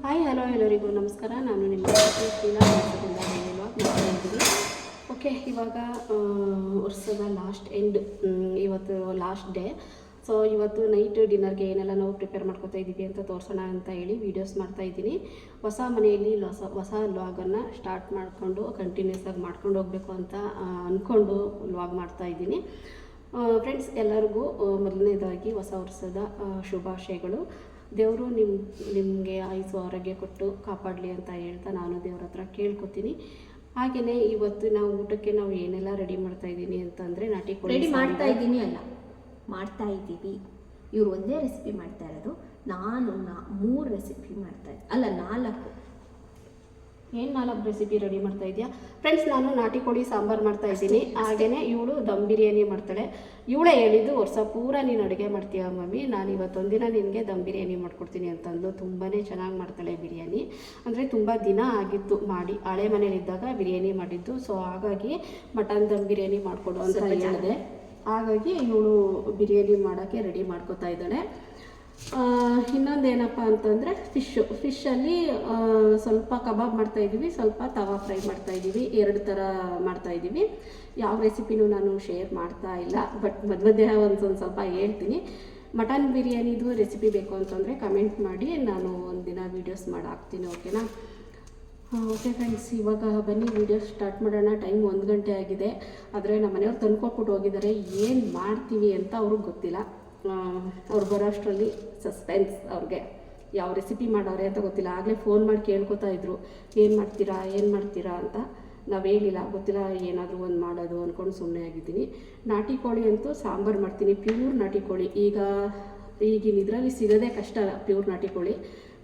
Hi hello ಎಲ್ಲರಿಗೂ ನಮಸ್ಕಾರ. ನಾನು ನಿಮ್ಮ ಶೀಲಾ ಮಾಡ್ತಾ ಇದ್ದೀನಿ. ಓಕೆ, ಇವಾಗ ವರ್ಷದ ಲಾಸ್ಟ್ ಎಂಡ್, ಇವತ್ತು ಲಾಸ್ಟ್ ಡೇ. ಸೊ ಇವತ್ತು ನೈಟ್ ಡಿನ್ನರ್ಗೆ ಏನೆಲ್ಲ ನಾವು ಪ್ರಿಪೇರ್ ಮಾಡ್ಕೊತಾ ಇದ್ದೀವಿ ಅಂತ ತೋರಿಸೋಣ ಅಂತ ಹೇಳಿ ವೀಡಿಯೋಸ್ ಮಾಡ್ತಾಯಿದ್ದೀನಿ. ಹೊಸ ಮನೆಯಲ್ಲಿ ಹೊಸ ಲಾಗನ್ನು ಸ್ಟಾರ್ಟ್ ಮಾಡಿಕೊಂಡು ಕಂಟಿನ್ಯೂಸ್ ಆಗಿ ಮಾಡ್ಕೊಂಡು ಹೋಗಬೇಕು ಅಂತ ಅಂದ್ಕೊಂಡು ಲಾಗ್ ಮಾಡ್ತಾಯಿದ್ದೀನಿ. ಫ್ರೆಂಡ್ಸ್, ಎಲ್ಲರಿಗೂ ಮೊದಲನೇದಾಗಿ ಹೊಸ ವರ್ಷದ ಶುಭಾಶಯಗಳು. ದೇವರು ನಿಮಗೆ ಆಯುಸ್ಸು ಆರೋಗ್ಯ ಕೊಟ್ಟು ಕಾಪಾಡಲಿ ಅಂತ ಹೇಳ್ತಾ ನಾನು ದೇವ್ರ ಹತ್ರ ಕೇಳ್ಕೊತೀನಿ. ಹಾಗೆಯೇ ಇವತ್ತು ನಾವು ಊಟಕ್ಕೆ ನಾವು ಏನೆಲ್ಲ ರೆಡಿ ಮಾಡ್ತಾಯಿದ್ದೀನಿ ಅಂತಂದರೆ, ನಾಟಿ ಕೋಳಿ ರೆಡಿ ಮಾಡ್ತಾಯಿದ್ದೀನಿ ಅಲ್ಲ ಮಾಡ್ತಾ ಇದ್ದೀವಿ. ಇವ್ರು ಒಂದೇ ರೆಸಿಪಿ ಮಾಡ್ತಾ ಇರೋದು, ನಾನು 3 ರೆಸಿಪಿ ಅಲ್ಲ 4. ಏನು 4 ರೆಸಿಪಿ ರೆಡಿ ಮಾಡ್ತಾ ಇದೆಯಾ ಫ್ರೆಂಡ್ಸ್? ನಾನು ನಾಟಿ ಕೋಳಿ ಸಾಂಬಾರು ಮಾಡ್ತಾ ಇದ್ದೀನಿ. ಹಾಗೆಯೇ ಇವಳು ದಮ್ ಬಿರಿಯಾನಿ ಮಾಡ್ತಾಳೆ. ಇವಳೇ ಹೇಳಿದ್ದು, ವರ್ಷ ಪೂರ ನೀನು ಅಡುಗೆ ಮಾಡ್ತೀಯ ಮಮ್ಮಿ, ನಾನು ಇವತ್ತೊಂದಿನ ನಿನಗೆ ದಮ್ ಬಿರಿಯಾನಿ ಮಾಡ್ಕೊಡ್ತೀನಿ ಅಂತಂದು. ತುಂಬಾ ಚೆನ್ನಾಗಿ ಮಾಡ್ತಾಳೆ ಬಿರಿಯಾನಿ. ಅಂದರೆ ತುಂಬ ದಿನ ಆಗಿತ್ತು ಮಾಡಿ, ಹಳೆ ಮನೇಲಿದ್ದಾಗ ಬಿರಿಯಾನಿ ಮಾಡಿದ್ದು. ಸೊ ಹಾಗಾಗಿ ಮಟನ್ ದಮ್ ಬಿರಿಯಾನಿ ಮಾಡಿಕೊಡು ಅಂತ ಹೇಳಿದೆ. ಹಾಗಾಗಿ ಇವಳು ಬಿರಿಯಾನಿ ಮಾಡೋಕ್ಕೆ ರೆಡಿ ಮಾಡ್ಕೊತಾ ಇದ್ದಾಳೆ. ಇನ್ನೊಂದೇನಪ್ಪ ಅಂತಂದರೆ ಫಿಶಲ್ಲಿ ಸ್ವಲ್ಪ ಕಬಾಬ್ ಮಾಡ್ತಾಯಿದ್ದೀವಿ, ಸ್ವಲ್ಪ ತವಾ ಫ್ರೈ ಮಾಡ್ತಾಯಿದ್ದೀವಿ. 2 ಥರ ಮಾಡ್ತಾಯಿದ್ದೀವಿ. ಯಾವ ರೆಸಿಪಿನೂ ನಾನು ಶೇರ್ ಮಾಡ್ತಾ ಇಲ್ಲ, ಬಟ್ ಮಧ್ಯೆ ಒಂದು ಸ್ವಲ್ಪ ಹೇಳ್ತೀನಿ. ಮಟನ್ ಬಿರಿಯಾನಿದು ರೆಸಿಪಿ ಬೇಕು ಅಂತಂದರೆ ಕಮೆಂಟ್ ಮಾಡಿ, ನಾನು ಒಂದಿನ ವೀಡಿಯೋಸ್ ಮಾಡಿ ಹಾಕ್ತೀನಿ. ಓಕೆನಾ? ಓಕೆ ಫ್ರೆಂಡ್ಸ್, ಇವಾಗ ಬನ್ನಿ ವೀಡಿಯೋ ಸ್ಟಾರ್ಟ್ ಮಾಡೋಣ. ಟೈಮ್ 1 ಗಂಟೆ ಆಗಿದೆ. ಆದರೆ ನಮ್ಮ ಮನೆಯವ್ರು ತಂದ್ಕೊಟ್ಬಿಟ್ಟು ಹೋಗಿದ್ದಾರೆ. ಏನು ಮಾಡ್ತೀವಿ ಅಂತ ಅವ್ರಿಗೆ ಗೊತ್ತಿಲ್ಲ. ಅವ್ರು ಬರೋ ಅಷ್ಟರಲ್ಲಿ ಸಸ್ಪೆನ್ಸ್. ಅವ್ರಿಗೆ ಯಾವ ರೆಸಿಪಿ ಮಾಡೋರೆ ಅಂತ ಗೊತ್ತಿಲ್ಲ. ಆಗಲೇ ಫೋನ್ ಮಾಡಿ ಕೇಳ್ಕೊತಾ ಇದ್ರು, ಏನು ಮಾಡ್ತೀರಾ ಅಂತ. ನಾವು ಹೇಳಿಲ್ಲ, ಗೊತ್ತಿಲ್ಲ, ಏನಾದರೂ ಒಂದು ಮಾಡೋದು ಅಂದ್ಕೊಂಡು ಸುಮ್ಮನೆ ಆಗಿದ್ದೀನಿ. ನಾಟಿ ಕೋಳಿ ಅಂತೂ ಸಾಂಬಾರು ಮಾಡ್ತೀನಿ, ಪ್ಯೂರ್ ನಾಟಿ ಕೋಳಿ. ಈಗಿನ ಇದರಲ್ಲಿ ಸಿಗೋದೇ ಕಷ್ಟ ಪ್ಯೂರ್ ನಾಟಿ ಕೋಳಿ.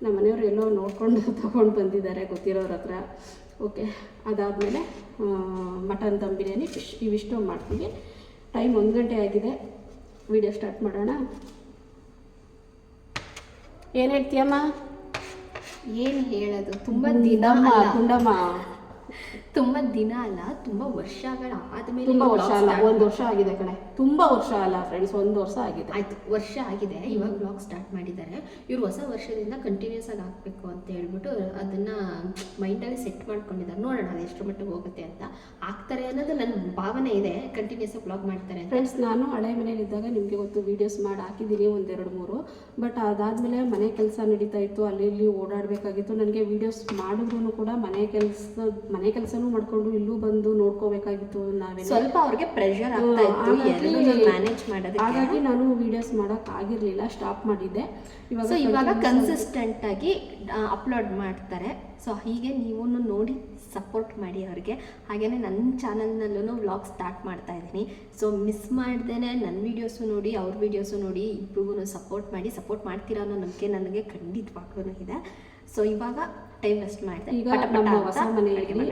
ನಮ್ಮ ಮನೆಯವರು ಎಲ್ಲೋ ನೋಡ್ಕೊಂಡು ತೊಗೊಂಡು ಬಂದಿದ್ದಾರೆ ಗೊತ್ತಿರೋರ ಹತ್ರ. ಓಕೆ, ಅದಾದಮೇಲೆ ಮಟನ್ ದಮ್ ಬಿರಿಯಾನಿ, ಫಿಶ್ ಇವಿಷ್ಟು ಮಾಡ್ತೀವಿ. ಟೈಮ್ 1 ಗಂಟೆ ಆಗಿದೆ. ವಿಡಿಯೋ ಸ್ಟಾರ್ಟ್ ಮಾಡೋಣ. ಏನು ಹೇಳ್ತೀಯಮ್ಮ? ಏನು ಹೇಳೋದು, ತುಂಬ ದಿನ ಅಲ್ಲ, ತುಂಬ ವರ್ಷಗಳಾದಮೇಲೆ. ತುಂಬ ವರ್ಷ ಅಲ್ಲ, 1 ವರ್ಷ ಆಗಿದೆ ಕಣೆ. ತುಂಬ ವರ್ಷ ಅಲ್ಲ ಫ್ರೆಂಡ್ಸ್, 1 ವರ್ಷ ಆಗಿದೆ. ಆಯಿತು, ವರ್ಷ ಆಗಿದೆ. ಇವಾಗ ಬ್ಲಾಗ್ ಸ್ಟಾರ್ಟ್ ಮಾಡಿದ್ದಾರೆ. ಇವರು ಹೊಸ ವರ್ಷದಿಂದ ಕಂಟಿನ್ಯೂಸ್ ಆಗಿ ಹಾಕಬೇಕು ಅಂತ ಹೇಳ್ಬಿಟ್ಟು ಅದನ್ನು ಮೈಂಡಲ್ಲಿ ಸೆಟ್ ಮಾಡ್ಕೊಂಡಿದ್ದಾರೆ. ನೋಡೋಣ ಅದು ಎಷ್ಟು ಮಟ್ಟಿಗೆ ಹೋಗುತ್ತೆ ಅಂತ. ಆಗ್ತಾರೆ ಅನ್ನೋದು ನನ್ನ ಭಾವನೆ ಇದೆ. ಕಂಟಿನ್ಯೂಸ್ ಆಗಿ ಬ್ಲಾಗ್ ಮಾಡ್ತಾರೆ ಫ್ರೆಂಡ್ಸ್. ನಾನು ಹಳೆ ಮನೇಲಿದ್ದಾಗ ನಿಮಗೆ ಗೊತ್ತು, ವೀಡಿಯೋಸ್ ಮಾಡಿ ಹಾಕಿದ್ದೀನಿ 1-2-3. ಬಟ್ ಅದಾದಮೇಲೆ ಮನೆ ಕೆಲಸ ನಡೀತಾ ಇತ್ತು, ಅಲ್ಲಿ ಇಲ್ಲಿ ಓಡಾಡಬೇಕಾಗಿತ್ತು. ನನಗೆ ವೀಡಿಯೋಸ್ ಮಾಡಿದ್ರು ಕೂಡ ಮನೆ ಕೆಲಸನೂ ಮಾಡ್ಕೊಂಡು ಇಲ್ಲೂ ಬಂದು ನೋಡ್ಕೋಬೇಕಾಗಿತ್ತು. ನಾವೇ ಸ್ವಲ್ಪ ಅವ್ರಿಗೆ ಪ್ರೆಷರ್ ಆಗ್ತಾ ಇತ್ತು ಮ್ಯಾನೇಜ್ ಮಾಡೋದಕ್ಕೆ. ಹಾಗಾಗಿ ನಾನು ವೀಡಿಯೋಸ್ ಮಾಡೋಕ್ಕಾಗಿರಲಿಲ್ಲ, ಸ್ಟಾಪ್ ಮಾಡಿದ್ದೆ. ಇವಾಗ ಕನ್ಸಿಸ್ಟೆಂಟ್ ಆಗಿ ಅಪ್ಲೋಡ್ ಮಾಡ್ತಾರೆ. ಸೊ ಹೀಗೆ ನೀವು ನೋಡಿ ಸಪೋರ್ಟ್ ಮಾಡಿ ಅವ್ರಿಗೆ. ಹಾಗೆಯೇ ನನ್ನ ಚಾನಲ್ನಲ್ಲೂ ವ್ಲಾಗ್ ಸ್ಟಾರ್ಟ್ ಮಾಡ್ತಾ ಇದ್ದೀನಿ. ಸೊ ಮಿಸ್ ಮಾಡ್ದೇನೆ ನನ್ನ ವೀಡಿಯೋಸು ನೋಡಿ, ಅವ್ರ ವೀಡಿಯೋಸು ನೋಡಿ, ಇಬ್ರಿಗೂ ಸಪೋರ್ಟ್ ಮಾಡ್ತೀರಾ ಅನ್ನೋ ನಂಬಿಕೆ ನನಗೆ ಖಂಡಿತವಾಗ್ಲೂ ಇದೆ. ಸೊ ಇವಾಗ ಟೈಮ್ ವೆಸ್ಟ್ ಮಾಡಿದೆ. ಈಗ ನಮ್ಮ ಹೊಸ ಮನೆಯಲ್ಲಿ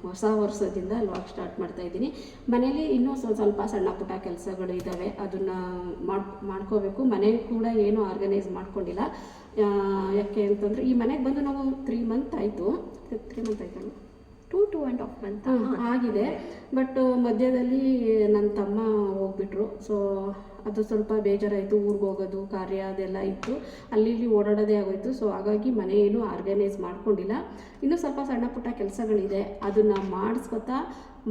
ಹೊಸ ವರ್ಷದಿಂದ ವ್ಲಾಗ್ ಸ್ಟಾರ್ಟ್ ಮಾಡ್ತಾ ಇದ್ದೀನಿ. ಮನೇಲಿ ಇನ್ನೂ ಸ್ವಲ್ಪ ಸಣ್ಣ ಪುಟ್ಟ ಕೆಲಸಗಳು ಇದ್ದಾವೆ, ಅದನ್ನು ಮಾಡ್ಕೋಬೇಕು. ಮನೆ ಕೂಡ ಏನೂ ಆರ್ಗನೈಸ್ ಮಾಡ್ಕೊಂಡಿಲ್ಲ. ಯಾಕೆ ಅಂತಂದರೆ, ಈ ಮನೆಗೆ ಬಂದು ನಾವು 3 ಮಂತ್ ಆಯಿತು. 3 ಮಂತ್ ಆಯ್ತಲ್ಲ, 2.5 ಮಂತ್ ಆಗಿದೆ. ಬಟ್ ಮಧ್ಯದಲ್ಲಿ ನನ್ನ ತಮ್ಮ ಹೋಗ್ಬಿಟ್ರು. ಸೊ ಅದು ಸ್ವಲ್ಪ ಬೇಜಾರಾಯಿತು. ಊರಿಗೆ ಹೋಗೋದು, ಕಾರ್ಯ ಅದೆಲ್ಲ ಇತ್ತು, ಅಲ್ಲಿ ಇಲ್ಲಿ ಓಡಾಡೋದೇ ಆಗೋಯಿತು. ಸೊ ಹಾಗಾಗಿ ಮನೆ ಏನೂ ಆರ್ಗನೈಸ್ ಮಾಡ್ಕೊಂಡಿಲ್ಲ. ಇನ್ನೂ ಸ್ವಲ್ಪ ಸಣ್ಣ ಪುಟ್ಟ ಕೆಲಸಗಳಿದೆ, ಅದನ್ನು ಮಾಡಿಸ್ಕೊತಾ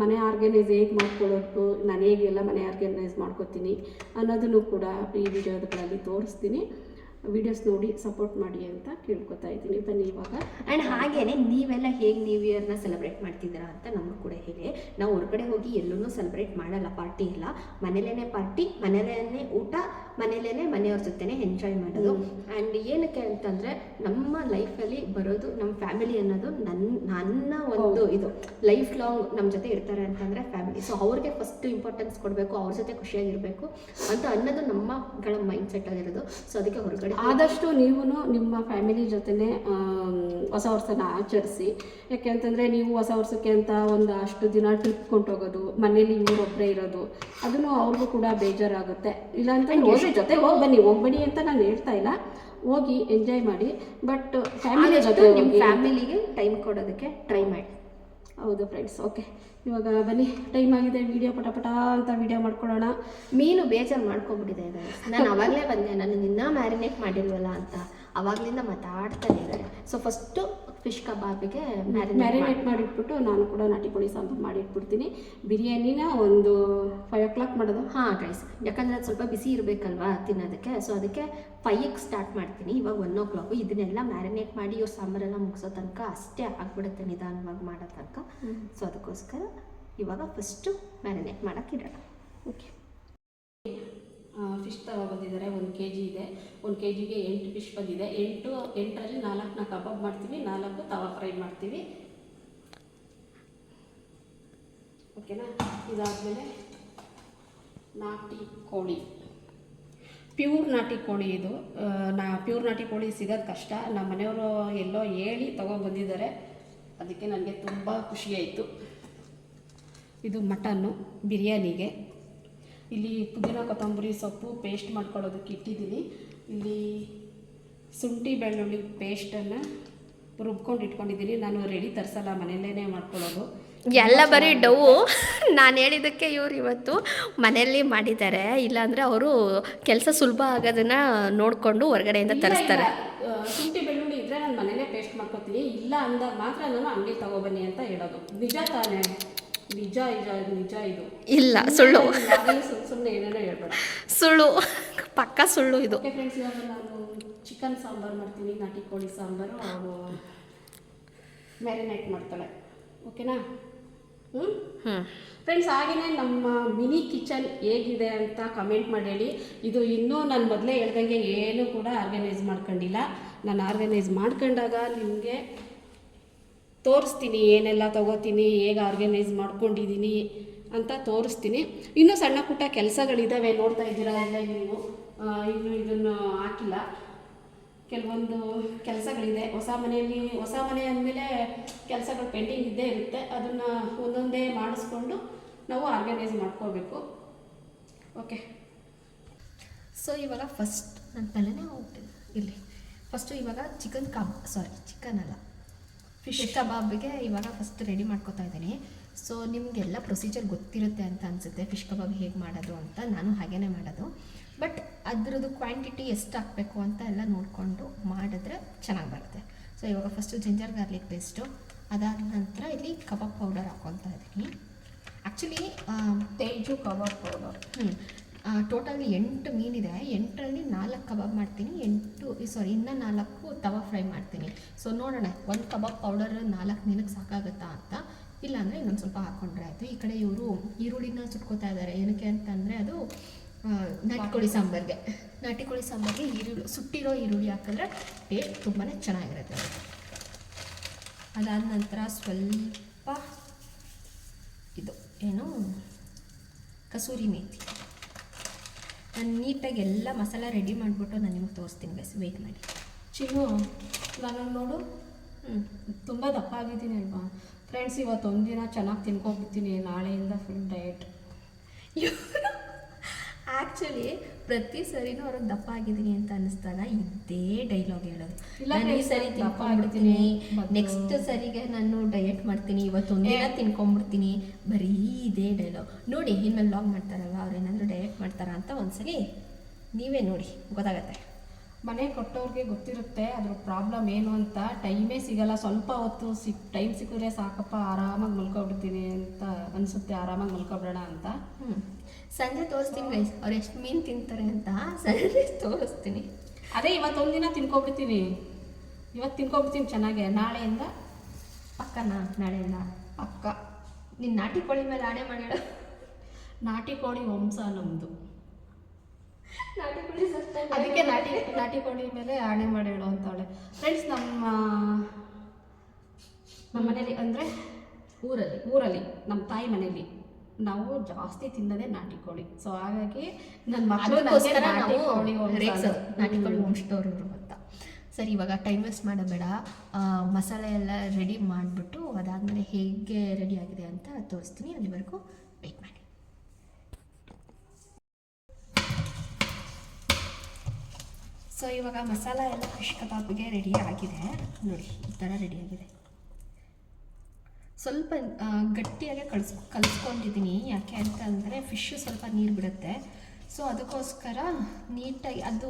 ಮನೆ ಆರ್ಗನೈಸ್ ಹೇಗೆ ಮಾಡ್ಕೊಳ್ಳೋದು, ನಾನು ಹೇಗೆಲ್ಲ ಮನೆ ಆರ್ಗನೈಸ್ ಮಾಡ್ಕೊತೀನಿ ಅನ್ನೋದನ್ನು ಕೂಡ ಈ ವಿಡಿಯೋಗಳಲ್ಲಿ ತೋರಿಸ್ತೀನಿ. ವೀಡಿಯೋಸ್ ನೋಡಿ ಸಪೋರ್ಟ್ ಮಾಡಿ ಅಂತ ಕೇಳ್ಕೊತಾ ಇದ್ದೀನಿ. ಬನ್ನಿ ಇವಾಗ. ಆ್ಯಂಡ್ ಹಾಗೆಯೇ ನೀವೆಲ್ಲ ಹೇಗೆ ನ್ಯೂ ಇಯರ್ನ ಸೆಲೆಬ್ರೇಟ್ ಮಾಡ್ತಿದ್ದೀರಾ ಅಂತ ನಮಗೂ ಕೂಡ ಹೇಳಿ. ನಾವು ಹೊರಗಡೆ ಹೋಗಿ ಎಲ್ಲೂ ಸೆಲೆಬ್ರೇಟ್ ಮಾಡಲ್ಲ, ಪಾರ್ಟಿ ಇಲ್ಲ. ಮನೇಲೇ ಪಾರ್ಟಿ, ಮನೇಲೇ ಊಟ, ಮನೇಲೇ ಮನೆಯವ್ರ ಜೊತೆನೇ ಎಂಜಾಯ್ ಮಾಡೋದು. ಆ್ಯಂಡ್ ಏನಕ್ಕೆ ಅಂತಂದರೆ, ನಮ್ಮ ಲೈಫಲ್ಲಿ ಬರೋದು ನಮ್ಮ ಫ್ಯಾಮಿಲಿ ಅನ್ನೋದು ನನ್ನ ಒಂದು ಇದು ಲೈಫ್ ಲಾಂಗ್ ನಮ್ಮ ಜೊತೆ ಇರ್ತಾರೆ ಅಂತಂದರೆ ಫ್ಯಾಮಿಲಿ. ಸೊ ಅವ್ರಿಗೆ ಫಸ್ಟ್ ಇಂಪಾರ್ಟೆನ್ಸ್ ಕೊಡಬೇಕು, ಅವ್ರ ಜೊತೆ ಖುಷಿಯಾಗಿರಬೇಕು ಅಂತ ಅನ್ನೋದು ನಮ್ಮಗಳ ಮೈಂಡ್ ಸೆಟ್ ಆಗಿರೋದು. ಸೊ ಅದಕ್ಕೆ ಹೊರಗಡೆ ಆದಷ್ಟು ನೀವು ನಿಮ್ಮ ಫ್ಯಾಮಿಲಿ ಜೊತೆನೇ ಹೊಸ ವರ್ಷನ ಆಚರಿಸಿ. ಯಾಕೆ ಅಂತಂದರೆ, ನೀವು ಹೊಸ ವರ್ಷಕ್ಕೆ ಅಂತ ಅಷ್ಟು ದಿನ ಟ್ರಿಪ್ ಕೊಂಡೋಗೋದು, ಮನೇಲಿ ಇವರೊಬ್ಬರೇ ಇರೋದು, ಅದನ್ನು ಅವ್ರಿಗೂ ಕೂಡ ಬೇಜಾರಾಗುತ್ತೆ. ಇಲ್ಲಾಂತ ಜೊತೆ ಹೋಗ್ಬೇಡಿ ಅಂತ ನಾನು ಹೇಳ್ತಾ ಇಲ್ಲ, ಹೋಗಿ ಎಂಜಾಯ್ ಮಾಡಿ. ಬಟ್ ಫ್ಯಾಮಿಲಿ ಜೊತೆ ನಿಮ್ಮ ಫ್ಯಾಮಿಲಿಗೆ ಟೈಮ್ ಕೊಡೋದಕ್ಕೆ ಟ್ರೈ ಮಾಡಿ. ಹೌದು ಫ್ರೆಂಡ್ಸ್. ಓಕೆ, ಇವಾಗ ಬನ್ನಿ, ಟೈಮ್ ಆಗಿದೆ. ವಿಡಿಯೋ ಪಟ ಅಂತ ವಿಡಿಯೋ ಮಾಡ್ಕೊಳ್ಳೋಣ. ಮೀನು ಬೇಜಾರು ಮಾಡ್ಕೊಬಿಟ್ಟಿದೆ. ನಾನು ಅವಾಗಲೇ ಬಂದೆ, ನಾನು ಇನ್ನೂ ಮ್ಯಾರಿನೇಟ್ ಮಾಡಿಲ್ವಲ್ಲ ಅಂತ. ಅವಾಗಲಿಂದ ಮಾತಾಡ್ತಾನೆ ಇದ್ದಾರೆ. ಸೊ ಫಸ್ಟು ಫಿಶ್ ಕಬಾಬಿಗೆ ಮ್ಯಾರಿನೇಟ್ ಮಾಡಿಟ್ಬಿಟ್ಟು ನಾನು ಕೂಡ ನಾಟಿ ಕೋಳಿ ಸಾಂಬಾರು ಮಾಡಿಟ್ಬಿಡ್ತೀನಿ. ಬಿರಿಯಾನಿನ ಒಂದು 5 o'clock ಮಾಡೋದು. ಹಾಂ ಗೈಸ್, ಯಾಕಂದರೆ ಅದು ಸ್ವಲ್ಪ ಬಿಸಿ ಇರಬೇಕಲ್ವಾ ತಿನ್ನೋದಕ್ಕೆ. ಸೊ ಅದಕ್ಕೆ 5ಕ್ಕೆ ಸ್ಟಾರ್ಟ್ ಮಾಡ್ತೀನಿ. ಇವಾಗ 1 o'clock. ಇದನ್ನೆಲ್ಲ ಮ್ಯಾರಿನೇಟ್ ಮಾಡಿ ಇವ್ರು ಸಾಂಬಾರೆಲ್ಲ ಮುಗಿಸೋ ತನಕ ಅಷ್ಟೇ ಆಗ್ಬಿಡುತ್ತೆ ನಿಧಾನವಾಗಿ ಮಾಡೋ ತನಕ. ಸೊ ಅದಕ್ಕೋಸ್ಕರ ಇವಾಗ ಫಸ್ಟು ಮ್ಯಾರಿನೇಟ್ ಮಾಡೋಕ್ಕೆ ಇಡೋಣ. ಓಕೆ, ಫಿಶ್ ತವ ಬಂದಿದ್ದಾರೆ. 1 kg ಇದೆ. 1 kgಗೆ 8 ಫಿಶ್ ಬಂದಿದೆ. 8ರಲ್ಲಿ 4ನ ಕಬಾಬ್ ಮಾಡ್ತೀವಿ, 4 ತವಾ ಫ್ರೈ ಮಾಡ್ತೀವಿ. ಓಕೆನಾ? ಇದಾದಮೇಲೆ ನಾಟಿ ಕೋಳಿ, ಪ್ಯೂರ್ ನಾಟಿ ಕೋಳಿ ಇದು. ಪ್ಯೂರ್ ನಾಟಿ ಕೋಳಿ ಸಿಗೋದು ಕಷ್ಟ. ನಮ್ಮ ಮನೆಯವರು ಎಲ್ಲೋ ಹೇಳಿ ತೊಗೊಂಡ್ಬಂದಿದ್ದಾರೆ, ಅದಕ್ಕೆ ನನಗೆ ತುಂಬ ಖುಷಿಯಾಯಿತು. ಇದು ಮಟನ್ನು ಬಿರಿಯಾನಿಗೆ. ಇಲ್ಲಿ ಪುದೀನ ಕೊತ್ತಂಬರಿ ಸೊಪ್ಪು ಪೇಸ್ಟ್ ಮಾಡ್ಕೊಳ್ಳೋದಕ್ಕೆ ಇಟ್ಟಿದ್ದೀನಿ. ಇಲ್ಲಿ ಶುಂಠಿ ಬೆಳ್ಳುಳ್ಳಿ ಪೇಸ್ಟನ್ನು ರುಬ್ಕೊಂಡು ಇಟ್ಕೊಂಡಿದ್ದೀನಿ. ನಾನು ರೆಡಿ ತರಿಸಲ್ಲ, ಮನೆಯಲ್ಲೇ ಮಾಡ್ಕೊಳ್ಳೋದು. ಎಲ್ಲ ಬರೀ ಡವ್ವು. ನಾನು ಹೇಳಿದ್ದಕ್ಕೆ ಇವ್ರು ಇವತ್ತು ಮನೆಯಲ್ಲಿ ಮಾಡಿದ್ದಾರೆ. ಇಲ್ಲಾಂದರೆ ಅವರು ಕೆಲಸ ಸುಲಭ ಆಗೋದನ್ನು ನೋಡಿಕೊಂಡು ಹೊರಗಡೆಯಿಂದ ತರಿಸ್ತಾರೆ. ಶುಂಠಿ ಬೆಳ್ಳುಳ್ಳಿ ಇದ್ದರೆ ನಾನು ಮನೆಯಲ್ಲೇ ಪೇಸ್ಟ್ ಮಾಡ್ಕೊತೀನಿ. ಇಲ್ಲ ಅಂದಾಗ ಮಾತ್ರ ನಾನು ಅಂಗಡಿ ತಗೊಬನ್ನಿ ಅಂತ ಹೇಳೋದು. ನಿಜ ತಾನೇ? ನಿಜ ಇದು ಇಲ್ಲ, ಸುಳ್ಳು. ಸುಮ್ಮನೆ ಏನೇನೋ ಹೇಳ್ಬೇಡ, ಸುಳ್ಳು, ಪಕ್ಕ ಸುಳ್ಳು ಇದು. ಓಕೆ ಫ್ರೆಂಡ್ಸ್, ಇವಾಗ ನಾನು ಚಿಕನ್ ಸಾಂಬಾರು ಮಾಡ್ತೀನಿ. ನಾಟಿ ಕೋಳಿ ಸಾಂಬಾರು ಅವಳು ಮ್ಯಾರಿನೇಟ್ ಮಾಡ್ತಾಳೆ. ಓಕೆನಾ? ಫ್ರೆಂಡ್ಸ್, ಹಾಗೆಯೇ ನಮ್ಮ ಮಿನಿ ಕಿಚನ್ ಹೇಗಿದೆ ಅಂತ ಕಮೆಂಟ್ ಮಾಡಿ ಹೇಳಿ. ಇದು ಇನ್ನೂ ನಾನು ಮೊದಲೇ ಹೇಳ್ದಂಗೆ ಏನೂ ಕೂಡ ಆರ್ಗನೈಸ್ ಮಾಡ್ಕೊಂಡಿಲ್ಲ. ನಾನು ಆರ್ಗನೈಸ್ ಮಾಡ್ಕೊಂಡಾಗ ನಿಮಗೆ ತೋರಿಸ್ತೀನಿ, ಏನೆಲ್ಲ ತೊಗೋತೀನಿ, ಹೇಗೆ ಆರ್ಗನೈಸ್ ಮಾಡ್ಕೊಂಡಿದ್ದೀನಿ ಅಂತ ತೋರಿಸ್ತೀನಿ. ಇನ್ನೂ ಸಣ್ಣ ಪುಟ್ಟ ಕೆಲಸಗಳಿದ್ದಾವೆ, ನೋಡ್ತಾ ಇದ್ದೀರಾ ಎಲ್ಲ ನೀವು. ಇನ್ನೂ ಇದನ್ನು ಹಾಕಿಲ್ಲ. ಕೆಲವೊಂದು ಕೆಲಸಗಳಿದೆ. ಹೊಸ ಮನೆ ಅಂದಮೇಲೆ ಕೆಲಸಗಳು ಪೆಂಡಿಂಗ್ ಇದ್ದೇ ಇರುತ್ತೆ. ಅದನ್ನು ಒಂದೊಂದೇ ಮಾಡಿಸ್ಕೊಂಡು ನಾವು ಆರ್ಗನೈಸ್ ಮಾಡ್ಕೋಬೇಕು. ಓಕೆ, ಸೊ ಇವಾಗ ಫಸ್ಟ್ ನನ್ನ ತಲೆನೇ ಹೋಗ್ತಿದೆ ಇಲ್ಲಿ. ಫಸ್ಟು ಇವಾಗ ಚಿಕನ್ ಅಲ್ಲ, ಫಿಶ್ ಕಬಾಬಿಗೆ ಇವಾಗ ಫಸ್ಟ್ ರೆಡಿ ಮಾಡ್ಕೊತಾ ಇದ್ದೀನಿ. ಸೊ ನಿಮಗೆಲ್ಲ ಪ್ರೊಸೀಜರ್ ಗೊತ್ತಿರುತ್ತೆ ಅಂತ ಅನಿಸುತ್ತೆ, ಫಿಶ್ ಕಬಾಬ್ ಹೇಗೆ ಮಾಡೋದು ಅಂತ. ನಾನು ಹಾಗೇ ಮಾಡೋದು. ಬಟ್ ಅದರದ್ದು ಕ್ವಾಂಟಿಟಿ ಎಷ್ಟು ಹಾಕಬೇಕು ಅಂತ ಎಲ್ಲ ನೋಡಿಕೊಂಡು ಮಾಡಿದ್ರೆ ಚೆನ್ನಾಗಿ ಬರುತ್ತೆ. ಸೊ ಇವಾಗ ಫಸ್ಟು ಜಿಂಜರ್ ಗಾರ್ಲಿಕ್ ಪೇಸ್ಟು, ಅದಾದ ನಂತರ ಇಲ್ಲಿ ಕಬಾಬ್ ಪೌಡರ್ ಹಾಕ್ಕೊತಾ ಇದ್ದೀನಿ. Actually Teju kebab powder. Totally 8 ಮೀನಿದೆ. 8ರಲ್ಲಿ 4 ಕಬಾಬ್ ಮಾಡ್ತೀನಿ, ಇನ್ನೂ 4 ತವಾ ಫ್ರೈ ಮಾಡ್ತೀನಿ. ಸೊ ನೋಡೋಣ, 1 ಕಬಾಬ್ ಪೌಡರ್ 4 ಮೀನಿಗೆ ಸಾಕಾಗುತ್ತಾ ಅಂತ. ಇಲ್ಲಾಂದರೆ ಇನ್ನೊಂದು ಸ್ವಲ್ಪ ಹಾಕ್ಕೊಂಡ್ರೆ ಆಯಿತು. ಈ ಕಡೆ ಇವರು ಈರುಳ್ಳಿನ ಸುಟ್ಕೋತಾ ಇದ್ದಾರೆ. ಏನಕ್ಕೆ ಅಂತಂದರೆ ಅದು ನಾಟಿ ಕೋಳಿ ಸಾಂಬಾರಿಗೆ ಸುಟ್ಟಿರೋ ಈರುಳ್ಳಿ ಹಾಕಿದ್ರೆ ಟೇಸ್ಟ್ ತುಂಬಾ ಚೆನ್ನಾಗಿರುತ್ತೆ. ಅದಾದ ನಂತರ ಸ್ವಲ್ಪ ಇದು ಕಸೂರಿ ಮೇಥಿ. ನಾನು ನೀಟಾಗಿ ಎಲ್ಲ ಮಸಾಲ ರೆಡಿ ಮಾಡಿಬಿಟ್ಟು ನಾನು ನಿಮಗೆ ತೋರಿಸ್ತೀನಿ ಗೈಸ್, ವೆಯ್ಟ್ ಮಾಡಿ. ಚಿನ್ನು, ನಾನು ನೋಡು ತುಂಬ ದಪ್ಪ ಆಗಿದ್ದೀನಿ ಅಲ್ವಾ ಫ್ರೆಂಡ್ಸ್. ಇವತ್ತೊಂದಿನ ಚೆನ್ನಾಗಿ ತಿನ್ಕೊಂಡ್ಬಿಡ್ತೀನಿ, ನಾಳೆಯಿಂದ ಫುಲ್ ಡಯಟ್. ಆ್ಯಕ್ಚುಲಿ ಪ್ರತಿ ಸರಿನೂ ಅವ್ರಿಗೆ ದಪ್ಪ ಆಗಿದ್ದೀನಿ ಅಂತ ಅನ್ನಿಸ್ದಾಗ ಇದೇ ಡೈಲಾಗ್ ಹೇಳೋದು. ನಾನು ಈ ಸರಿ ತಿನ್ಕೊಂಡ್ಬಿಡ್ತೀನಿ, ನೆಕ್ಸ್ಟ್ ಸರಿಗೆ ನಾನು ಡಯಟ್ ಮಾಡ್ತೀನಿ, ಇವತ್ತೊಂದಿನ ತಿನ್ಕೊಂಡ್ಬಿಡ್ತೀನಿ, ಬರೀ ಇದೇ ಡೈಲಾಗ್. ನೋಡಿ, ಇನ್ಮೇಲೆ ಲಾಗ್ ಮಾಡ್ತಾರಲ್ವ, ಅವ್ರು ಏನಾದರೂ ಡಯಟ್ ಮಾಡ್ತಾರಾ ಅಂತ ಒಂದ್ಸಲಿ ನೀವೇ ನೋಡಿ, ಗೊತ್ತಾಗತ್ತೆ. ಮನೆ ಕೊಟ್ಟವ್ರಿಗೆ ಗೊತ್ತಿರುತ್ತೆ ಅದ್ರ ಪ್ರಾಬ್ಲಮ್ ಏನು ಅಂತ. ಟೈಮೇ ಸಿಗಲ್ಲ, ಸ್ವಲ್ಪ ಹೊತ್ತು ಟೈಮ್ ಸಿಕ್ಕಿದ್ರೆ ಸಾಕಪ್ಪ, ಆರಾಮಾಗಿ ಮಲ್ಕೊಬಿಡ್ತೀನಿ ಅಂತ ಅನಿಸುತ್ತೆ, ಆರಾಮಾಗಿ ಮಲ್ಕೊಬಿಡೋಣ ಅಂತ. ಸಂಜೆ ತೋರಿಸ್ತೀನಿ ಗೈಸ್ ಅವ್ರು ಎಷ್ಟು ಮೀನು ತಿಂತಾರೆ ಅಂತ. ಸಂಜೆ ತೋರಿಸ್ತೀನಿ. ಅದೇ ಇವತ್ತೊಂದಿನ ತಿನ್ಕೊಬಿಡ್ತೀನಿ, ಚೆನ್ನಾಗೆ. ನಾಳೆಯಿಂದ ನಾಳೆಯಿಂದ ಅಕ್ಕ ನಿನ್ನ ನಾಟಿ ಕೋಳಿ ಮೇಲೆ ಆಣೆ ಮಾಡ್ಯಾಳ. ನಾಟಿ ಕೋಳಿ ವಂಶ ನಮ್ಮದು, ನಾಟಿ ಕೋಳಿ ಅದಕ್ಕೆ ನಾಟಿ ಕೋಳಿ ಮೇಲೆ ಆಣೆ ಮಾಡಿ ಹೇಳೋ ಅಂತಾಳೆ. ಫ್ರೆಂಡ್ಸ್, ನಮ್ಮ ಮನೇಲಿ ಅಂದರೆ ಊರಲ್ಲಿ ನಮ್ಮ ತಾಯಿ ಮನೇಲಿ ನಾವು ಜಾಸ್ತಿ ತಿನ್ನೋದೇ ನಾಟಿ ಕೋಳಿ. ಸೊ ಹಾಗಾಗಿ ನನ್ನ ಮಕ್ಕಳು ನಾಟಿ ಕೋಳಿ ವಂಶದವ್ರು ಅಂತ. ಸರಿ, ಇವಾಗ ಟೈಮ್ ವೇಸ್ಟ್ ಮಾಡೋಬೇಡ, ಮಸಾಲೆ ಎಲ್ಲ ರೆಡಿ ಮಾಡಿಬಿಟ್ಟು ಅದಾದಮೇಲೆ ಹೇಗೆ ರೆಡಿ ಆಗಿದೆ ಅಂತ ತೋರಿಸ್ತೀನಿ. ಅಲ್ಲಿವರೆಗೂ ವೆಯ್ಟ್ ಮಾಡಿ. ಸೊ ಇವಾಗ ಮಸಾಲ ಎಲ್ಲ ಫಿಶ್ ಕಬಾಬ್ಗೆ ರೆಡಿ ಆಗಿದೆ ನೋಡಿ, ಈ ಥರ ರೆಡಿಯಾಗಿದೆ. ಸ್ವಲ್ಪ ಗಟ್ಟಿಯಾಗೆ ಕಲಿಸ್ಕೊಂಡಿದ್ದೀನಿ. ಯಾಕೆ ಅಂತ ಅಂದರೆ ಫಿಶ್ಶು ಸ್ವಲ್ಪ ನೀರು ಬಿಡುತ್ತೆ. ಸೊ ಅದಕ್ಕೋಸ್ಕರ ನೀಟಾಗಿ ಅದು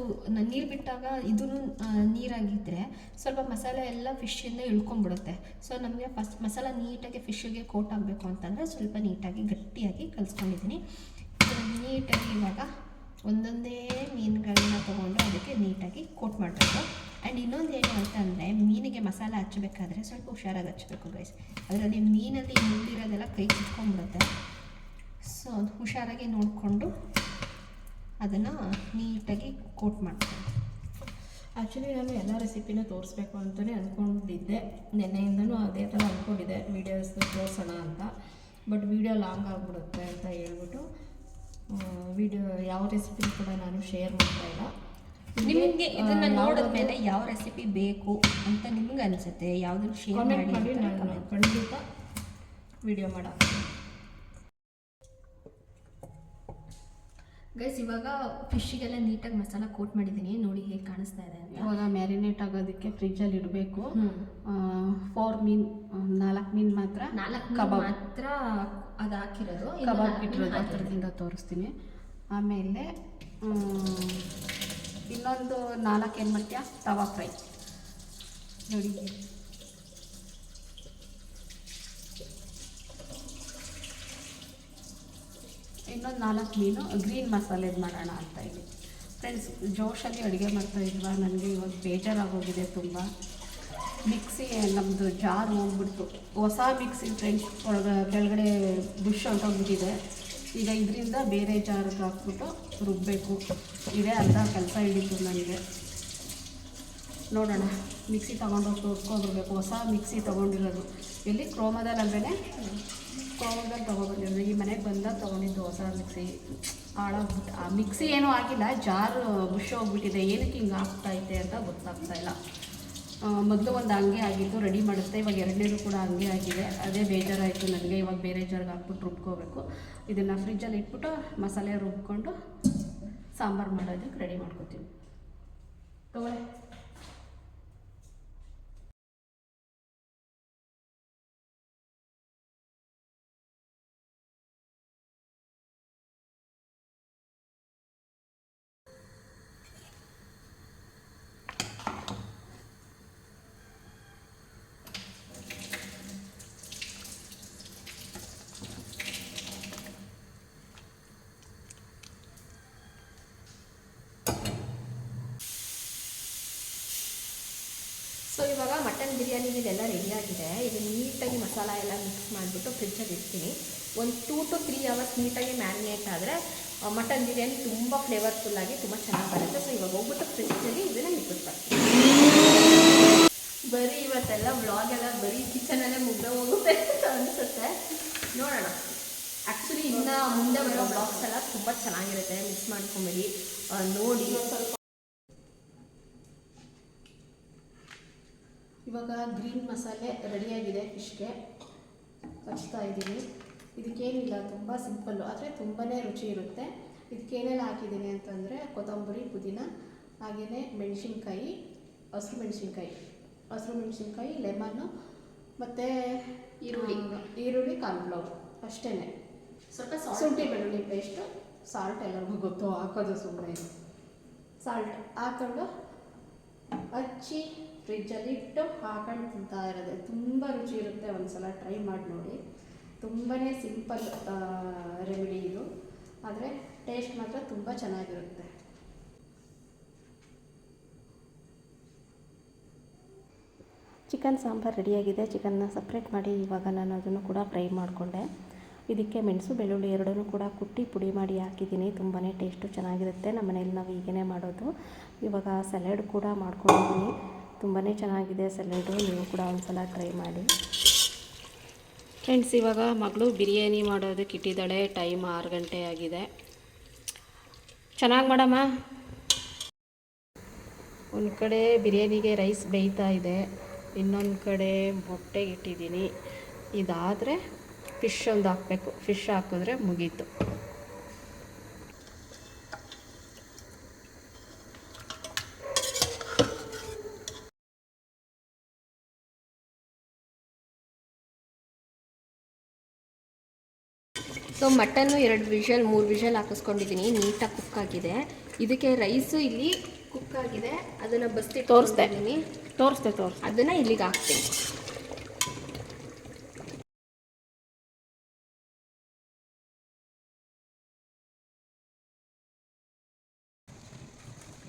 ನೀರು ಬಿಟ್ಟಾಗ ಇದೂ ನೀರಾಗಿದ್ದರೆ ಸ್ವಲ್ಪ ಮಸಾಲೆ ಎಲ್ಲ ಫಿಶ್ಶಿಂದ ಇಳ್ಕೊಂಬಿಡುತ್ತೆ. ಸೊ ನಮಗೆ ಫಸ್ಟ್ ಮಸಾಲ ನೀಟಾಗಿ ಫಿಶ್ಶಿಗೆ ಕೋಟ್ ಆಗಬೇಕು ಅಂತಂದರೆ ಸ್ವಲ್ಪ ನೀಟಾಗಿ ಗಟ್ಟಿಯಾಗಿ ಕಲಿಸ್ಕೊಂಡಿದ್ದೀನಿ. ನೀಟಾಗಿ ಇವಾಗ ಒಂದೊಂದೇ ಮೀನುಗಳನ್ನ ತೊಗೊಂಡು ಅದಕ್ಕೆ ನೀಟಾಗಿ ಕೋಟ್ ಮಾಡಬೇಕು. ಆ್ಯಂಡ್ ಇನ್ನೊಂದು ಏನು ಅಂತಂದರೆ ಮೀನಿಗೆ ಮಸಾಲ ಹಚ್ಚಬೇಕಾದ್ರೆ ಸ್ವಲ್ಪ ಹುಷಾರಾಗಿ ಹಚ್ಚಬೇಕು ಗೈಸ್. ಅದರಲ್ಲಿ ಮೀನಲ್ಲಿ ಮುಳ್ಳಿರೋದೆಲ್ಲ ಕೈ ಸಿಕ್ಕೊಂಡ್ಬಿಡುತ್ತೆ. ಸೊ ಹುಷಾರಾಗಿ ನೋಡಿಕೊಂಡು ಅದನ್ನು ನೀಟಾಗಿ ಕೋಟ್ ಮಾಡ್ತೀನಿ. ಆ್ಯಕ್ಚುಲಿ ನಾನು ಎಲ್ಲ ರೆಸಿಪಿನ ತೋರಿಸ್ಬೇಕು ಅಂತಲೇ ಅಂದ್ಕೊಂಡಿದ್ದೆ. ನೆನ್ನೆಯಿಂದನೂ ಅದೇ ಥರ ಅಂದ್ಕೊಂಡಿದ್ದೆ ವೀಡಿಯೋಸ್ ತೋರಿಸೋಣ ಅಂತ. ಬಟ್ ವೀಡಿಯೋ ಲಾಂಗ್ ಆಗಿಬಿಡುತ್ತೆ ಅಂತ ಹೇಳ್ಬಿಟ್ಟು ವಿಡಿಯೋ ಯಾವ ರೆಸಿಪಿ ಕೂಡ ನಾನು ಶೇರ್ ಮಾಡ್ತಾಯಿಲ್ಲ. ನಿಮಗೆ ಇದನ್ನು ನೋಡಿದ್ಮೇಲೆ ಯಾವ ರೆಸಿಪಿ ಬೇಕು ಅಂತ ನಿಮ್ಗೆ ಅನಿಸುತ್ತೆ, ಯಾವುದನ್ನು ಶೇರ್ ಮಾಡಿ ನಾನು ಖಂಡಿತ ವಿಡಿಯೋ ಮಾಡ. ಗೈಸ್ ಇವಾಗ ಫಿಶ್ಶಿಗೆಲ್ಲ ನೀಟಾಗಿ ಮಸಾಲ ಕೋಟ್ ಮಾಡಿದ್ದೀನಿ, ನೋಡಿ ಹೇಗೆ ಕಾಣಿಸ್ತಾ ಇದೆ ಅಂತ. ಇವಾಗ ಮ್ಯಾರಿನೇಟ್ ಆಗೋದಕ್ಕೆ ಫ್ರಿಜ್ಜಲ್ಲಿ ಇಡಬೇಕು. 4 ಮೀನು 4 ಮೀನು ಮಾತ್ರ, 4 ಕಬಾಬ್ ಮಾತ್ರ ಅದು ಹಾಕಿರೋದು, ಕಬಾಬ್ ಇಟ್ಟಿರೋದು ಹತ್ರದಿಂದ ತೋರಿಸ್ತೀನಿ. ಆಮೇಲೆ ಇನ್ನೊಂದು 4 ಏನು ಮಾಡ್ತೀಯ ತವಾ ಫ್ರೈ ನೋಡಿ. ಇನ್ನೊಂದು 4 ಮೀನು ಗ್ರೀನ್ ಮಸಾಲೆದು ಮಾಡೋಣ ಅಂತ ಇಲ್ಲಿ. ಫ್ರೆಂಡ್ಸ್, ಜೋಶಲ್ಲಿ ಅಡುಗೆ ಮಾಡ್ತಾಯಿದ್ವಾ, ನನಗೆ ಇವಾಗ ಬೇಜಾರಾಗೋಗಿದೆ ತುಂಬ. ಮಿಕ್ಸಿ ನಮ್ಮದು ಜಾರ್ ಹೋಗ್ಬಿಡ್ತು, ಹೊಸ ಮಿಕ್ಸಿ ಫ್ರೆಂಡ್ಸ್, ಕೆಳಗಡೆ ಬುಷ್ ಹೊಂಟೋಗ್ಬಿಟ್ಟಿದೆ. ಈಗ ಇದರಿಂದ ಬೇರೆ ಜಾರ್ಗೆ ಹಾಕ್ಬಿಟ್ಟು ರುಬ್ಬಬೇಕು. ಇದೇ ಅರ್ಧ ಕೆಲಸ ಹಿಡಿತು ನನಗೆ. ನೋಡೋಣ, ಮಿಕ್ಸಿ ತೊಗೊಂಡೋಗಿ ತೋರಿಸ್ಕೊಂಡ್ಬರ್ಬೇಕು. ಹೊಸ ಮಿಕ್ಸಿ ತೊಗೊಂಡಿರೋದು ಎಲ್ಲಿ ಕ್ರೋಮದಲ್ಲೇ ಕ್ರೋಮದಲ್ಲಿ ತೊಗೊಬಂದಿರೋದು. ಈ ಮನೆಗೆ ಬಂದಾಗ ತೊಗೊಂಡಿದ್ದು ಹೊಸ ಮಿಕ್ಸಿ ಹಾಳಾಗ್ಬಿಟ್ಟು. ಆ ಮಿಕ್ಸಿ ಏನೂ ಆಗಿಲ್ಲ, ಜಾರು ಬುಷ್ ಹೋಗ್ಬಿಟ್ಟಿದೆ. ಏನಕ್ಕೆ ಹಿಂಗೆ ಆಗ್ತಾಯಿದೆ ಅಂತ ಗೊತ್ತಾಗ್ತಾಯಿಲ್ಲ. ಮೊದಲು ಒಂದು ಹಂಗೆ ಆಗಿತ್ತು, ರೆಡಿ ಮಾಡುತ್ತೆ. ಇವಾಗ ಎರಡನೇದು ಕೂಡ ಹಂಗೆ ಆಗಿದೆ. ಅದೇ ಬೇಜಾರಾಯಿತು ನನಗೆ. ಇವಾಗ ಬೇರೆ ಜಾರ್ಗೆ ಹಾಕ್ಬಿಟ್ಟು ರುಬ್ಕೋಬೇಕು. ಇದನ್ನು ಫ್ರಿಜ್ಜಲ್ಲಿ ಇಟ್ಬಿಟ್ಟು ಮಸಾಲೆ ರುಬ್ಕೊಂಡು ಸಾಂಬಾರು ಮಾಡೋದಕ್ಕೆ ರೆಡಿ ಮಾಡ್ಕೊತೀವಿ. ತಗೊಳ್ಳಿ. ಸೊ ಇವಾಗ ಮಟನ್ ಬಿರಿಯಾನಿಗೆ ಇದೆಲ್ಲ ರೆಡಿಯಾಗಿದೆ. ಇದು ನೀಟಾಗಿ ಮಸಾಲ ಎಲ್ಲ ಮಿಕ್ಸ್ ಮಾಡಿಬಿಟ್ಟು ಫ್ರಿಜ್ಜಲ್ಲಿ ಇಡ್ತೀನಿ. ಒಂದು 2 to 3 hours ನೀಟಾಗಿ ಮ್ಯಾರಿನೇಟ್ ಆದರೆ ಮಟನ್ ಬಿರಿಯಾನಿ ತುಂಬ ಫ್ಲೇವರ್ಫುಲ್ಲಾಗಿ ತುಂಬ ಚೆನ್ನಾಗಿ ಬರುತ್ತೆ. ಸೊ ಇವಾಗ ಹೋಗ್ಬಿಟ್ಟು ಫ್ರಿಜ್ಜಲ್ಲಿ ಇದನ್ನು ಇಟ್ಬಿಡ್ತೀನಿ. ಬರೀ ಇವತ್ತೆಲ್ಲ ವ್ಲಾಗೆಲ್ಲ ಬರೀ ಕಿಚನಲ್ಲೇ ಮುಗ್ದೆ ಹೋಗುತ್ತೆ ಅಂತ ಅನಿಸುತ್ತೆ. ನೋಡೋಣ. ಆ್ಯಕ್ಚುಲಿ ಇನ್ನು ಮುಂದೆ ಬರೋ ವ್ಲಾಗ್ಸ್ ಎಲ್ಲ ತುಂಬ ಚೆನ್ನಾಗಿರುತ್ತೆ, ಮಿಸ್ ಮಾಡ್ಕೊಂಬೇಡಿ, ನೋಡಿ. ಇವಾಗ ಗ್ರೀನ್ ಮಸಾಲೆ ರೆಡಿಯಾಗಿದೆ. ಫಿಶ್ಗೆ ಹಚ್ತಾ ಇದ್ದೀನಿ. ಇದಕ್ಕೇನಿಲ್ಲ, ತುಂಬ ಸಿಂಪಲ್ಲು, ಆದರೆ ತುಂಬಾ ರುಚಿ ಇರುತ್ತೆ. ಇದಕ್ಕೇನೆಲ್ಲ ಹಾಕಿದ್ದೀನಿ ಅಂತಂದರೆ ಕೊತ್ತಂಬರಿ, ಪುದೀನ, ಹಾಗೆಯೇ ಮೆಣಸಿನ್ಕಾಯಿ, ಹಸಿರು ಮೆಣಸಿನ್ಕಾಯಿ, ಲೆಮನ್ನು ಮತ್ತು ಈರುಳ್ಳಿ, ಕಾರ್ನ್ಫ್ಲವರ್ ಅಷ್ಟೇ. ಸ್ವಲ್ಪ ಶುಂಠಿ ಬೆಳ್ಳುಳ್ಳಿ ಪೇಸ್ಟು, ಸಾಲ್ಟ್ ಎಲ್ಲರಿಗೂ ಗೊತ್ತು, ಹಾಕೋದು ಸುಮ್ಮನೆ. ಸಾಲ್ಟ್ ಹಾಕೊಂಡು ಹಚ್ಚಿ ಫ್ರಿಜ್ಜಲ್ಲಿ ಇಟ್ಟು ಹಾಕೊಂಡು ತಿಂತಾ ಇರೋದೆ. ತುಂಬ ರುಚಿ ಇರುತ್ತೆ. ಒಂದು ಸಲ ಟ್ರೈ ಮಾಡಿ ನೋಡಿ. ತುಂಬಾ ಸಿಂಪಲ್ ರೆಮಿಡಿ ಇದು, ಆದರೆ ಟೇಸ್ಟ್ ಮಾತ್ರ ತುಂಬ ಚೆನ್ನಾಗಿರುತ್ತೆ. ಚಿಕನ್ ಸಾಂಬಾರು ರೆಡಿಯಾಗಿದೆ. ಚಿಕನ್ನ ಸಪ್ರೇಟ್ ಮಾಡಿ ಇವಾಗ ನಾನು ಅದನ್ನು ಕೂಡ ಫ್ರೈ ಮಾಡಿಕೊಂಡೆ. ಇದಕ್ಕೆ ಮೆಣಸು, ಬೆಳ್ಳುಳ್ಳಿ ಎರಡನ್ನೂ ಕೂಡ ಕುಟ್ಟಿ ಪುಡಿ ಮಾಡಿ ಹಾಕಿದ್ದೀನಿ. ತುಂಬಾ ಟೇಸ್ಟು ಚೆನ್ನಾಗಿರುತ್ತೆ. ನಮ್ಮ ಮನೇಲಿ ನಾವು ಹೀಗೇ ಮಾಡೋದು. ಇವಾಗ ಸಲಾಡ್ ಕೂಡ ಮಾಡ್ಕೊಂಡಿದ್ದೀನಿ. ತುಂಬಾ ಚೆನ್ನಾಗಿದೆ ಸಲಾಡು. ನೀವು ಕೂಡ ಒಂದು ಸಲ ಟ್ರೈ ಮಾಡಿ ಫ್ರೆಂಡ್ಸ್. ಇವಾಗ ಮಗಳು ಬಿರಿಯಾನಿ ಮಾಡೋದಕ್ಕೆ ಇಟ್ಟಿದ್ದಾಳೆ. ಟೈಮ್ 6 ಗಂಟೆ ಆಗಿದೆ. ಚೆನ್ನಾಗಿ ಮಾಡಮ್ಮ. ಒಂದು ಕಡೆ ಬಿರಿಯಾನಿಗೆ ರೈಸ್ ಬೇಯ್ತಾ ಇದೆ, ಇನ್ನೊಂದು ಕಡೆ ಮೊಟ್ಟೆಗೆ ಇಟ್ಟಿದ್ದೀನಿ. ಇದಾದರೆ ಫಿಶ್ ಒಂದು ಹಾಕಬೇಕು. ಫಿಶ್ ಹಾಕಿದ್ರೆ ಮುಗೀತು. ಸೊ ಮಟನ್ನು 2 ವಿಷಲ್ 3 ವಿಷಲ್ ಹಾಕಿಸ್ಕೊಂಡಿದ್ದೀನಿ, ನೀಟಾಗಿ ಕುಕ್ ಆಗಿದೆ. ಇದಕ್ಕೆ ರೈಸು ಇಲ್ಲಿ ಕುಕ್ ಆಗಿದೆ, ಅದನ್ನು ಬಸ್ತಿ ತೋರಿಸ್ತೀನಿ, ಅದನ್ನು ಇಲ್ಲಿಗೆ ಹಾಕ್ತೀನಿ.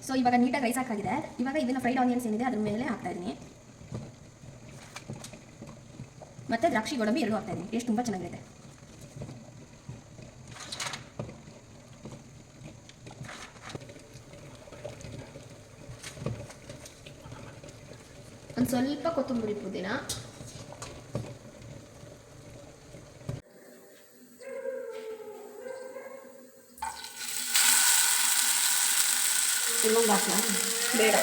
ಸೊ ಇವಾಗ ನೀಟಾಗಿ ರೈಸ್ ಹಾಕಾಗಿದೆ. ಇವಾಗ ಇದನ್ನು ಫ್ರೈಡ್ ಆನಿಯನ್ಸ್ ಏನಿದೆ ಅದ್ರ ಮೇಲೆ ಹಾಕ್ತಾ ಇದ್ದೀನಿ, ಮತ್ತು ದ್ರಾಕ್ಷಿ ಗೋಡಂಬಿ 2 ಹಾಕ್ತಾ ಇದ್ದೀನಿ. ಟೇಸ್ಟ್ ತುಂಬ ಚೆನ್ನಾಗಿದೆ. ಒಂದು ಸ್ವಲ್ಪ ಕೊತ್ತಂಬರಿ ಪುದೀನ, ಇನ್ನೊಂದು ಹಾಕ್ಲಾ? ಬೇಡ.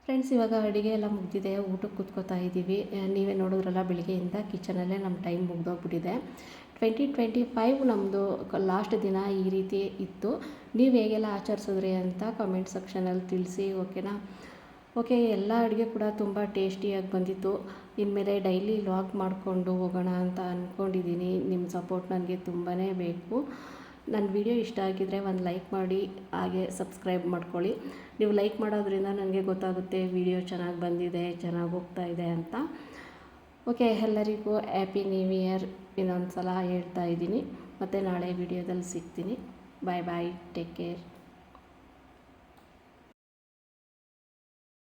ಫ್ರೆಂಡ್ಸ್, ಇವಾಗ ಅಡುಗೆ ಎಲ್ಲ ಮುಗಿದಿದೆ, ಊಟಕ್ಕೆ ಕೂತ್ಕೋತಾ ಇದ್ದೀವಿ. ನೀವೇ ನೋಡಿದ್ರಲ್ಲ, ಬೆಳಿಗ್ಗೆಯಿಂದ ಕಿಚನಲ್ಲೇ ನಮ್ಮ ಟೈಮ್ ಮುಗ್ದೋಗ್ಬಿಟ್ಟಿದೆ. 2025 ನಮ್ಮದು ಲಾಸ್ಟ್ ದಿನ ಈ ರೀತಿ ಇತ್ತು. ನೀವು ಹೇಗೆಲ್ಲ ಆಚರಿಸಿದ್ರಿ ಅಂತ ಕಮೆಂಟ್ ಸೆಕ್ಷನಲ್ಲಿ ತಿಳಿಸಿ, ಓಕೆನಾ? ಓಕೆ, ಎಲ್ಲ ಅಡುಗೆ ಕೂಡ ತುಂಬ ಟೇಸ್ಟಿಯಾಗಿ ಬಂದಿತ್ತು. ಇನ್ಮೇಲೆ ಡೈಲಿ ಲಾಗ್ ಮಾಡಿಕೊಂಡು ಹೋಗೋಣ ಅಂತ ಅಂದ್ಕೊಂಡಿದ್ದೀನಿ. ನಿಮ್ಮ ಸಪೋರ್ಟ್ ನನಗೆ ತುಂಬಾ ಬೇಕು. ನನ್ನ ವಿಡಿಯೋ ಇಷ್ಟ ಆಗಿದ್ದರೆ ಒಂದು ಲೈಕ್ ಮಾಡಿ, ಹಾಗೆ ಸಬ್ಸ್ಕ್ರೈಬ್ ಮಾಡ್ಕೊಳ್ಳಿ. ನೀವು ಲೈಕ್ ಮಾಡೋದ್ರಿಂದ ನನಗೆ ಗೊತ್ತಾಗುತ್ತೆ ವಿಡಿಯೋ ಚೆನ್ನಾಗಿ ಬಂದಿದೆ, ಚೆನ್ನಾಗಿ ಹೋಗ್ತಾ ಇದೆ ಅಂತ. ಓಕೆ, ಎಲ್ಲರಿಗೂ ಹ್ಯಾಪಿ ನ್ಯೂ ಇಯರ್ ಇನ್ನೊಂದು ಸಲ ಹೇಳ್ತಾ ಇದ್ದೀನಿ. ಮತ್ತು ನಾಳೆ ವಿಡಿಯೋದಲ್ಲಿ ಸಿಗ್ತೀನಿ. ಬಾಯ್ ಬಾಯ್, ಟೇಕ್ ಕೇರ್.